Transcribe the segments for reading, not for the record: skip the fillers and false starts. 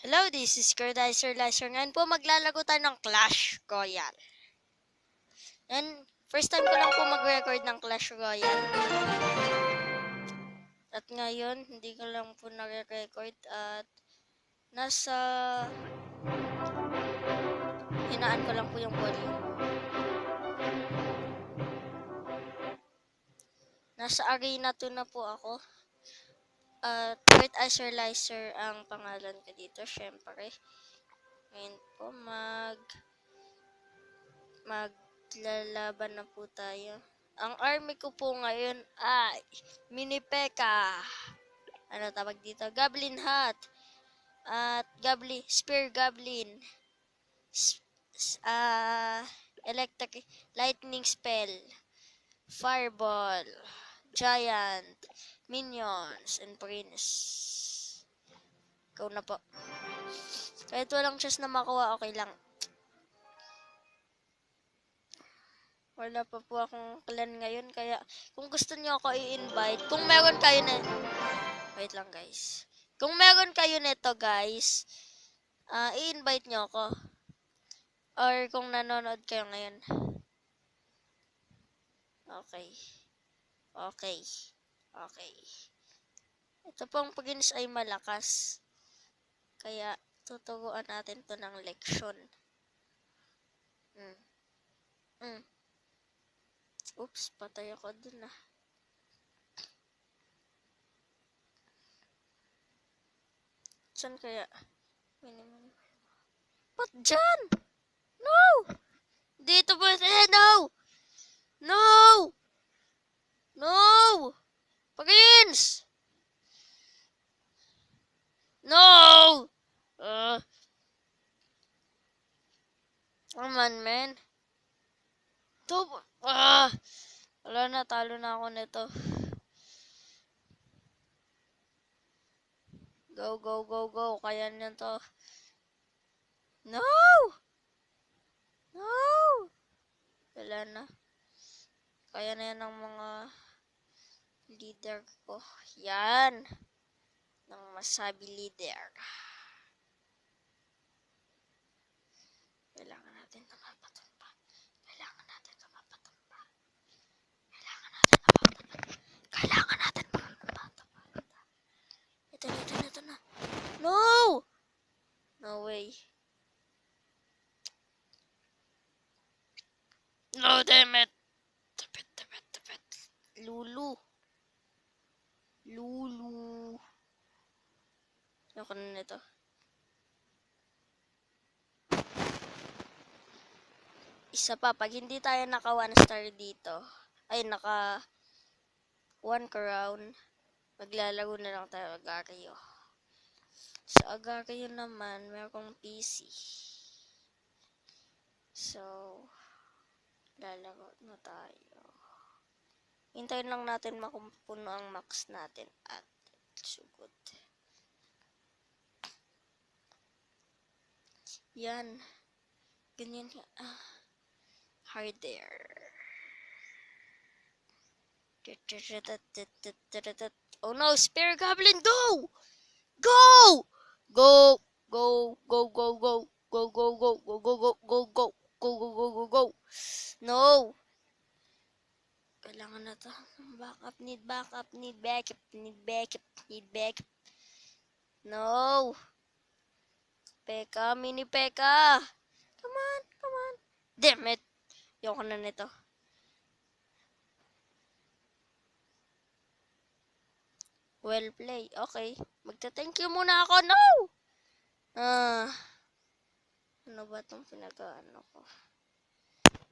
Hello, this is Kurdizer Lizer. Ngayon po maglalago tayo ng Clash Royale. And first time ko lang po mag-record ng Clash Royale. At ngayon, hindi ko lang po nare-record at nasa hinaan ko lang po yung volume. Nasa arena 2 na po ako. At Kurdizer Lizer ang pangalan ko dito, syempre. Ngayon po maglalaban na po tayo. Ang army ko po ngayon ay Mini P.E.K.K.A. Ano tawag dito? Goblin Hat. At Spear Goblin. Electric Lightning Spell. Fireball. Giant. Minions. And Prince. Ikaw na po. Kahit walang chance na makuha, okay lang. Wala pa po akong clan ngayon, kaya kung gusto niyo ako i-invite, kung meron kayo na... Wait lang guys. Kung meron kayo nito guys, i-invite niyo ako. Or kung nanonood kayo ngayon. Okay. Okay. Okay. Ito pong pagins ay malakas. Kaya tuturuan natin to ng leksyon. Oops, patay ako dun ah. Saan kaya? Minimum. Ba't dyan? No! Dito po. No! No! No! Prince! No! Come on, man. Wala na, talo na ako nito. Go, go, go, go. Kaya niyan to. No! No! Wala na. Kaya na yan ng mga leader ko. Yan. Ng masabi leader. Kailangan natin na mapatumpa. Kailangan natin na mapatumpa. Kailangan natin na mapatumpa. Kailangan natin na mapatumpa. Ito na. No! No way. No, damn it. Tapit. Lulu. Ako na nito. Isa pa, pag hindi tayo naka 1 star dito, ay naka 1 crown, maglalaro na lang tayo Agario. Sa Agario naman, mayroong PC. So, lalaro na tayo. Hintayin lang natin makumpuno ang max natin at sugod. Yan. Ganyan. Harder. Oh no, Spear Goblin, go! Go! Go! Go! Go! Go! Go! Go! Go! Go! Go! Go! Go! Go! Go! Go! Go! Go! Go! Go! No! Kailangan na to. Backup, need backup. No! P.E.K.K.A, Mini P.E.K.K.A. Come on. Damn it! Yung na nito. Well play. Okay. Magta-thank you muna ako. No! Ano ba itong pinag-ano ko?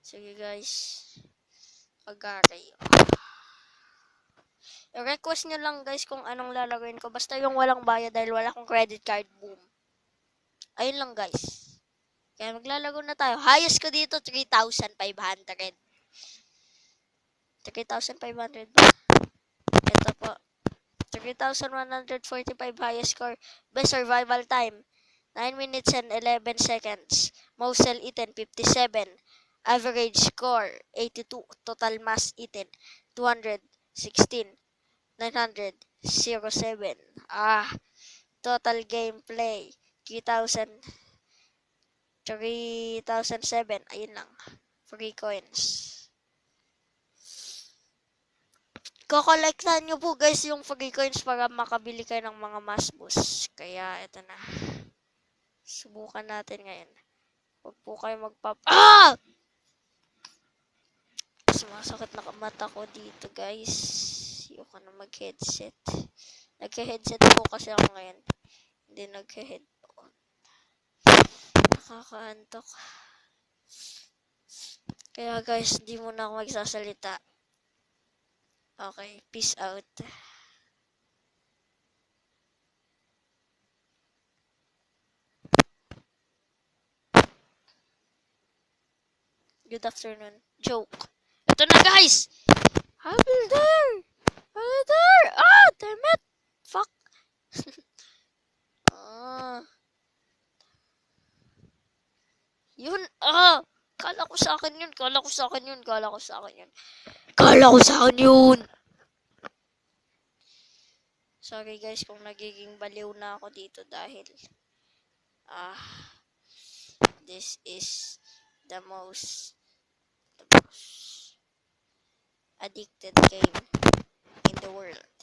Sige guys. Agario. I-request nyo lang guys kung anong lalagawin ko. Basta yung walang bayad dahil wala akong credit card. Boom. Ayun lang guys. Kaya maglalago na tayo. Highest ko dito, 3,500. 3,500 ba? Ito po. 3,145 highest score. Best survival time, 9 minutes and 11 seconds. Most cell eaten, 57. Average score, 82. Total mass eaten, 216. 907. Total gameplay, 3,000. 3,007. Ayun lang. Free coins. Kokolektahan nyo po guys yung free coins para makabili kayo ng mga mass boost. Kaya ito na. Subukan natin ngayon. Huwag po kayo Ah! Sumasakit na mata ko dito guys. Ayoko na mag-headset. Nagka-headset po kasi ako ngayon. Hindi nagka-headphone. Nakakaantok. Kaya guys, hindi muna ako magsasalita. Okay, peace out. Good afternoon. Joke. Ito na guys! I'll be there! I'll be there! Ah! Damn it! Fuck! Yun! Kala ko sa akin yun! Kala ko sa akin yun! Kala ko sa akin yun! Kala ko sa akin yun! Sorry guys kung nagiging baliw na ako dito dahil this is the most addicted game in the world.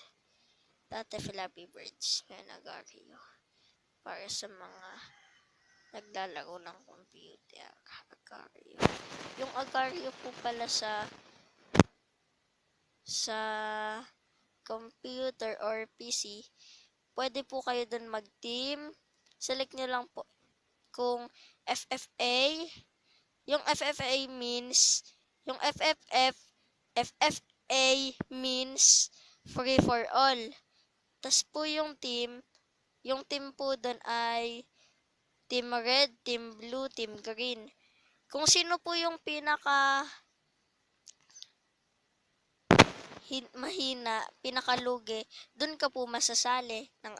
Dati Flappy Birds na nag-Agario para sa mga naglalaro ng computer. Agario. Yung Agario po pala sa computer or PC, pwede po kayo dun mag-team. Select nyo lang po kung FFA. Yung FFA means, yung FFA means free for all. Tas po yung team po dun ay team red, team blue, team green. Kung sino po yung pinaka mahina, pinakalugi, dun ka po masasali ng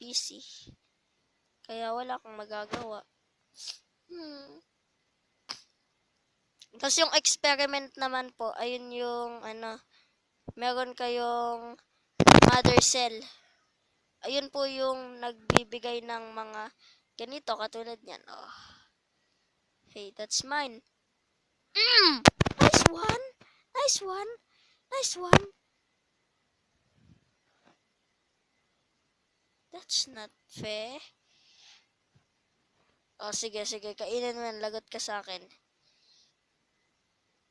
PC. Kaya wala kang magagawa. Tapos yung experiment naman po, ayun yung meron kayong mother cell. Ayun po yung nagbibigay ng mga ganito katulad niyan. Oh. Hey, that's mine. Nice one. Nice one. Nice one. That's not fair. Oh, sige. Kainin mo yan. Lagot ka sa akin.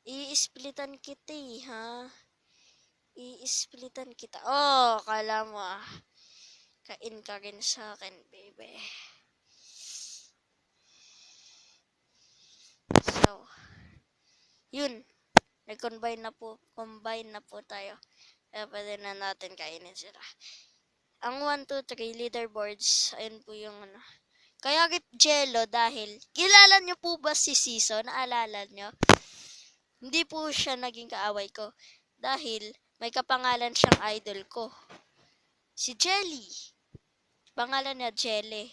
I-splitan kita ha? I-splitan kita. Oh, kala mo Kain ka rin sa akin, baby. So, yun. Nag-combine na po tayo. Kaya pwede na natin kainin sila. Ang 1, 2, 3 leaderboards, ayun po yung Kaya Rip Jello dahil, kilala nyo po ba si Season? Naalala nyo? Hindi po siya naging kaaway ko. Dahil, may kapangalan siyang idol ko. Si Jelly. Pangalan niya Jelly.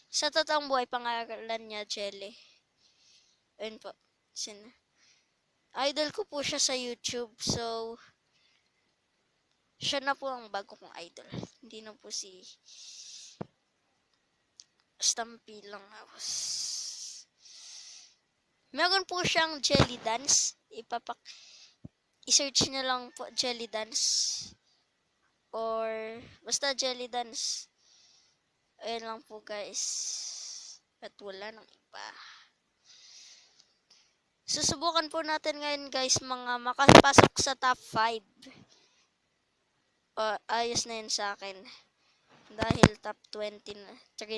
Sa totoong buhay, pangalan niya Jelly. Ayun po. Idol ko po siya sa YouTube. So, siya na po ang bago kong idol. Hindi na po si Stampy lang ako. Meron po siyang Jelly Dance. I-search niyo lang po Jelly Dance. Or, basta Jelly Dance. Ayun lang po guys. At wala nang iba. Susubukan po natin ngayon guys mga makapasok sa top 5. Ayos na yun sa akin. Dahil top 23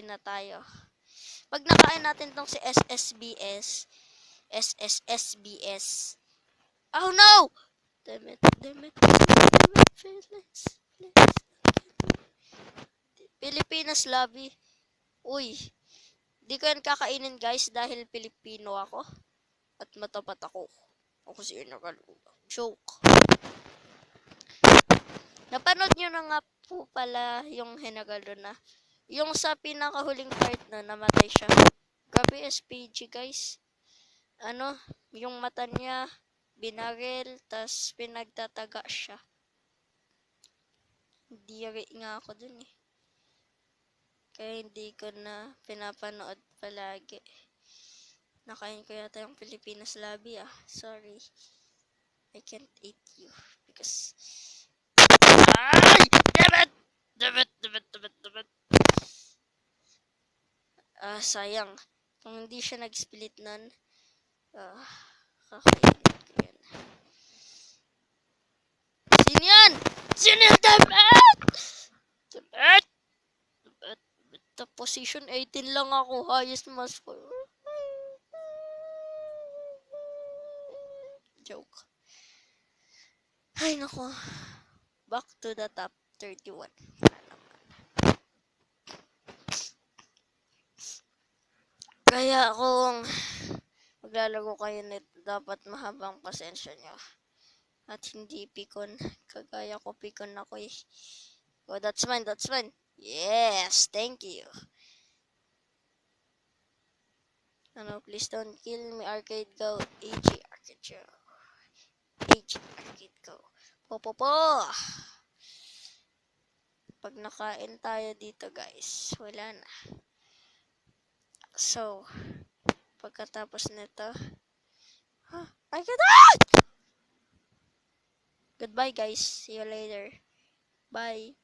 na tayo. Pag nakain natin tong si SSBS. Oh no! Damn it. Pilipinas lobby. Uy. Di ko yan kakainin guys dahil Pilipino ako. At matapat ako. Ako si Inagaluga. Joke. Napanood nyo na nga po pala yung Hinagalo na. Yung sa pinakahuling part na namatay siya. Grabe SPG guys. Yung mata niya binaril, tas pinagtataga siya. Diri nga ako dun Kaya hindi ko na pinapanood palagi. Nakain ko yata yung Pilipinas Lobby Sorry. I can't eat you because... Ay! Dapat! Sayang. Kung hindi siya nag-split nun, kakainin ko yan. Sino yan? Sino yung dapat? Dapat! Position 18 lang ako. Highest mass score. Joke. Ay, nako. Back to the top 31. Kaya kung maglalago kayo nito, dapat mahabang pasensya nyo. At hindi pikon. Kagaya ko, pikon ako eh. Oh, that's mine, that's mine. Yes, thank you. Please don't kill me, Arcade Go. AG Arcade Go. AG Arcade Go. Po. Pag nakain tayo dito, guys, wala na. So, pagkatapos nito, I get out! Goodbye, guys. See you later. Bye.